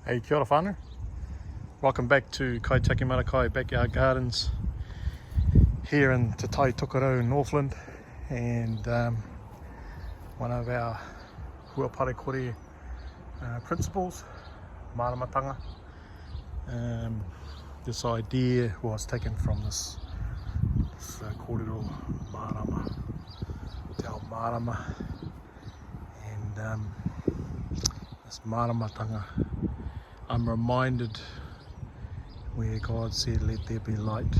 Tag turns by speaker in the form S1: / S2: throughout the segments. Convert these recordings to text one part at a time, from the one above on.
S1: Hey, kia ora whanau. Welcome back to Mahinga Kai Backyard Gardens here in Te Tai Tokerau, Northland, and one of our huapare kore principles, Māramatanga. This idea was taken from this kōrero Marama, Te ao Marama, and this Māramatanga. I'm reminded where God said, "Let there be light,"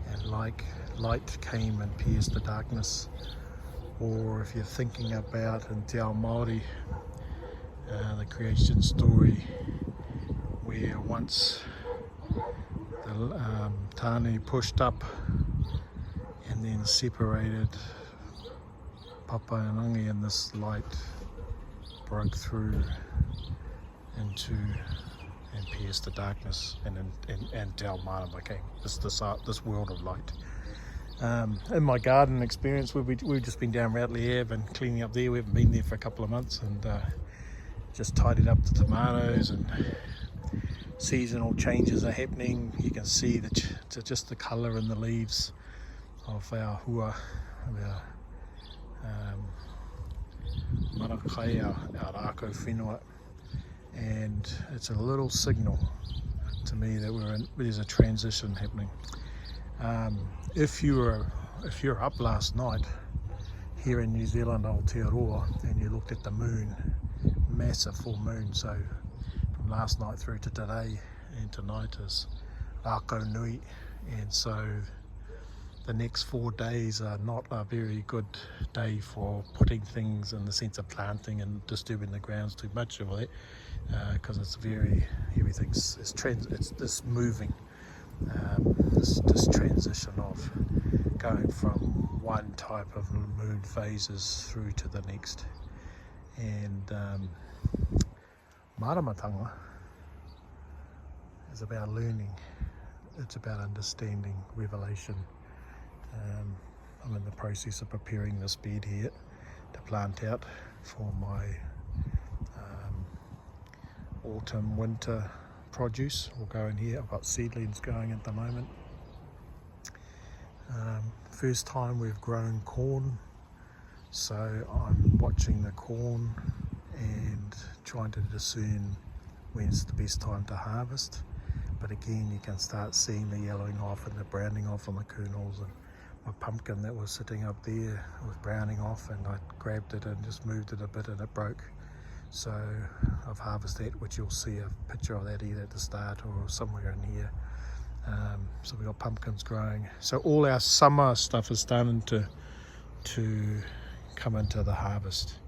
S1: and like light came and pierced the darkness. Or if you're thinking about in Te ao Māori, the creation story, where once the tāne pushed up and then separated Papa and Angi, and this light broke through into and pierced the darkness, and Te ao Marama came, this world of light. In my garden experience, we've just been down Routley Ave and cleaning up there. We haven't been there for a couple of months, and just tidied up the tomatoes, and seasonal changes are happening. You can see just the colour in the leaves of our hua, of our Mahinga Kai, our rākau whenua. And it's a little signal to me that there's a transition happening. If you're up last night here in New Zealand, Aotearoa, and you looked at the moon, massive full moon, so from last night through to today and tonight is rākau nui, and so the next 4 days are not a very good day for putting things in the sense of planting and disturbing the grounds too much of it, because everything's this moving, this transition of going from one type of moon phases through to the next. And Māramatanga is about learning, it's about understanding, revelation. I'm in the process of preparing this bed here to plant out for my autumn winter produce. Will go in here. I've got seedlings going at the moment. First time we've grown corn, so I'm watching the corn and trying to discern when's the best time to harvest. But again, you can start seeing the yellowing off and the browning off on the kernels, and my pumpkin that was sitting up there was browning off, and I grabbed it and just moved it a bit and it broke. So I've harvested that, which you'll see a picture of that either at the start or somewhere in here. So we've got pumpkins growing. So all our summer stuff is starting to come into the harvest.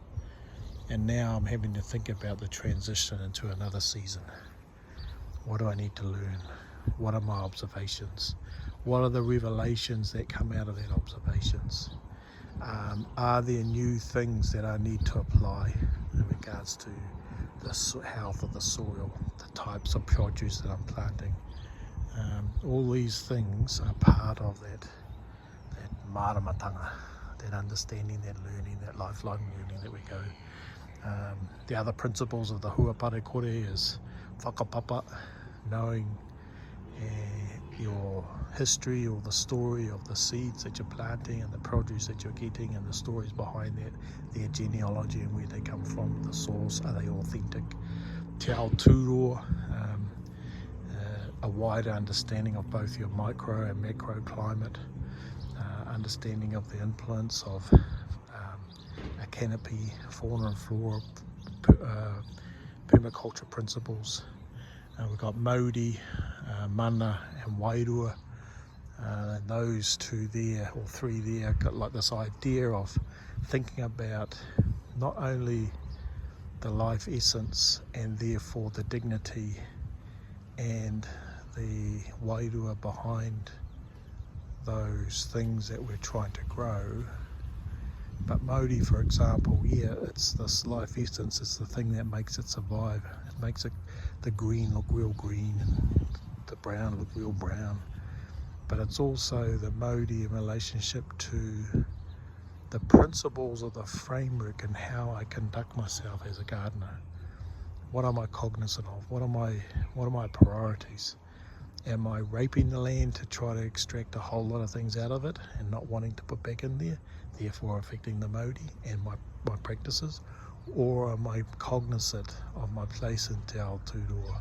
S1: And now I'm having to think about the transition into another season. What do I need to learn? What are my observations? What are the revelations that come out of that observations? Are there new things that I need to apply in regards to the health of the soil, the types of produce that I'm planting? All these things are part of that Māramatanga, that understanding, that learning, that lifelong learning that we go. The other principles of the huapare kore is whakapapa, knowing your history or the story of the seeds that you're planting and the produce that you're getting, and the stories behind that, their genealogy and where they come from, the source, are they authentic? Te ao tūroa, a wider understanding of both your micro and macro climate, understanding of the influence of a canopy, fauna and flora, permaculture principles. We've got Mauri, mana and wairua, those two there, or three there, got like this idea of thinking about not only the life essence and therefore the dignity and the wairua behind those things that we're trying to grow. But Mauri, for example, yeah, it's this life essence, it's the thing that makes it survive. It makes the green look real green and the brown look real brown. But it's also the Mauri in relationship to the principles of the framework and how I conduct myself as a gardener. What am I cognizant of? What are my priorities? Am I raping the land to try to extract a whole lot of things out of it and not wanting to put back in there, therefore affecting the Māori and my practices? Or am I cognizant of my place in Te Aotearoa,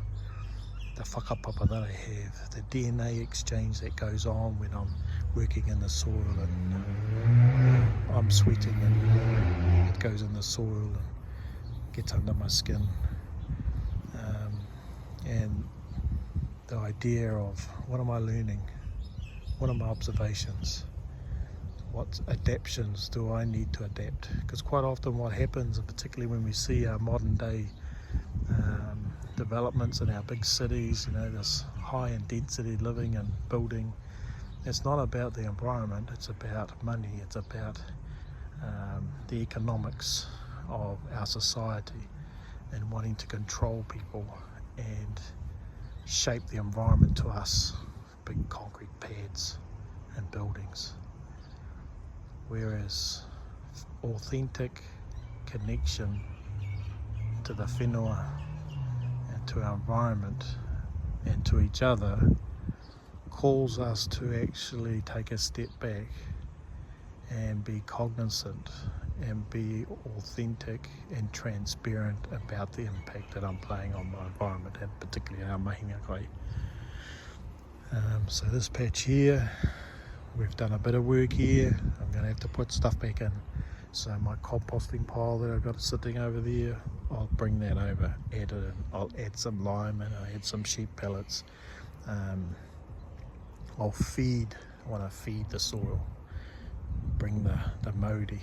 S1: the whakapapa that I have, the DNA exchange that goes on when I'm working in the soil and I'm sweating and it goes in the soil and gets under my skin. And the idea of what am I learning? What are my observations? What adaptations do I need to adapt? Because quite often what happens, particularly when we see our modern day developments in our big cities, this high in density living and building, it's not about the environment, it's about money, it's about the economics of our society and wanting to control people and shape the environment to us, big concrete pads and buildings. Whereas authentic connection to the whenua and to our environment and to each other calls us to actually take a step back and be cognizant and be authentic and transparent about the impact that I'm playing on my environment, and particularly our Mahinga Kai. So this patch here, we've done a bit of work here. I'm going to have to put stuff back in. So my composting pile that I've got sitting over there, I'll bring that over, add it in. I'll add some lime and I'll add some sheep pellets. I want to feed the soil, bring the mauri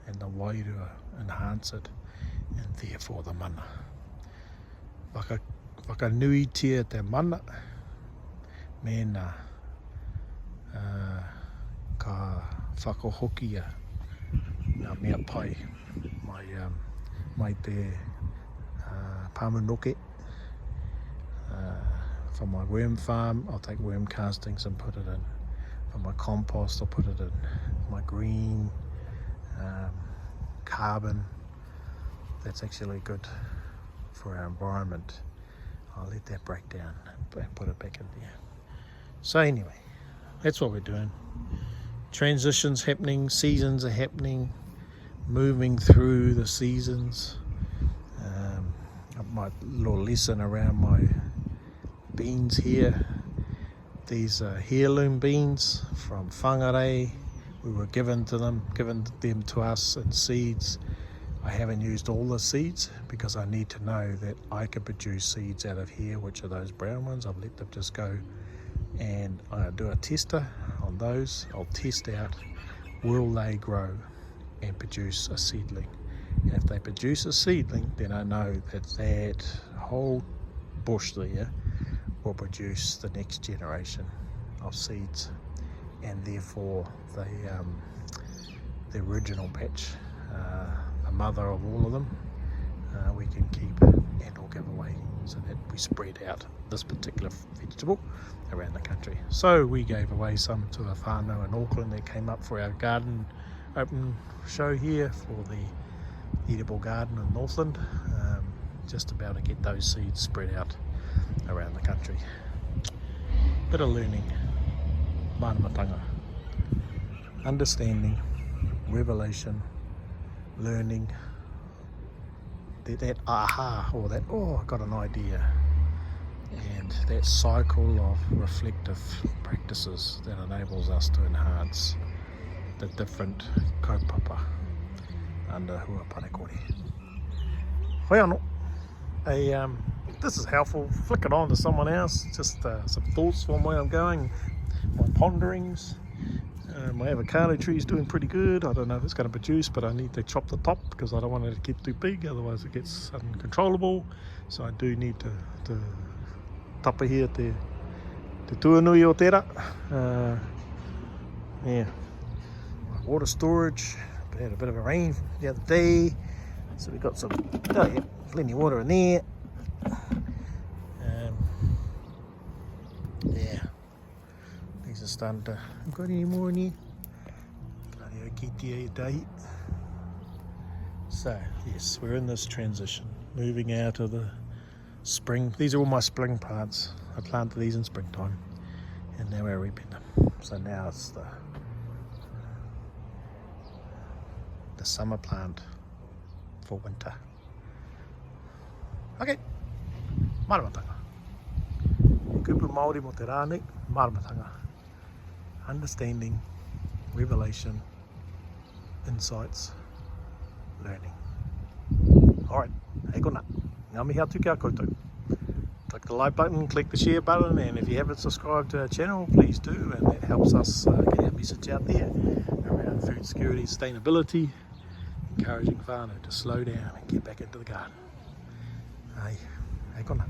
S1: and the wairua, enhance it, and therefore the mana. Whakanuitia te mana, mena ka whakohokia ngā mea pai mai te pamunoke. From my worm farm, I'll take worm castings and put it in. From my compost, I'll put it in. My green carbon, that's actually good for our environment. I'll let that break down and put it back in there. So anyway, that's what we're doing. Transitions happening, seasons are happening, moving through the seasons. My little lesson around my beans here. These are heirloom beans from whangarei. We were given them to us in seeds. I haven't used all the seeds because I need to know that I can produce seeds out of here, which are those brown ones. I've let them just go, and I'm going to do a tester on those. I'll test out, will they grow and produce a seedling? And if they produce a seedling, then I know that that whole bush there will produce the next generation of seeds, and therefore the original batch, the mother of all of them, we can keep and or give away, so that we spread out this particular vegetable around the country. So we gave away some to a whanau in Auckland that came up for our garden open show here for the Edible Garden in Northland, just to be able to get those seeds spread out around the country. Bit of learning, Māramatanga, understanding, revelation, learning, that aha, or that, oh, I got an idea, and that cycle of reflective practices that enables us to enhance the different kaupapa under Hua Panekori. Whanau. This is helpful. Flick it on to someone else. Just some thoughts from where I'm going, my ponderings. My avocado tree is doing pretty good. I don't know if it's going to produce, but I need to chop the top because I don't want it to get too big, otherwise it gets uncontrollable. So I do need to tapa here te tuanui o tera. Yeah, my water storage. We had a bit of a rain the other day, so we got some plenty of water in there. Yeah, these are starting to. Got any more in here? So yes, we're in this transition. moving out of the spring. These are all my spring plants. I planted these in springtime and now we're reaping them. So now it's the summer plant for winter. Okay, Māramatanga. Kupu Māori mo te rānei, Māramatanga. Understanding, revelation, insights, learning. Alright, hei kona. Ngā mihi atu kia koutou. Click the like button, click the share button, and if you haven't subscribed to our channel, please do, and that helps us get our message out there around food security, sustainability, encouraging whanau to slow down and get back into the garden. Hei kona.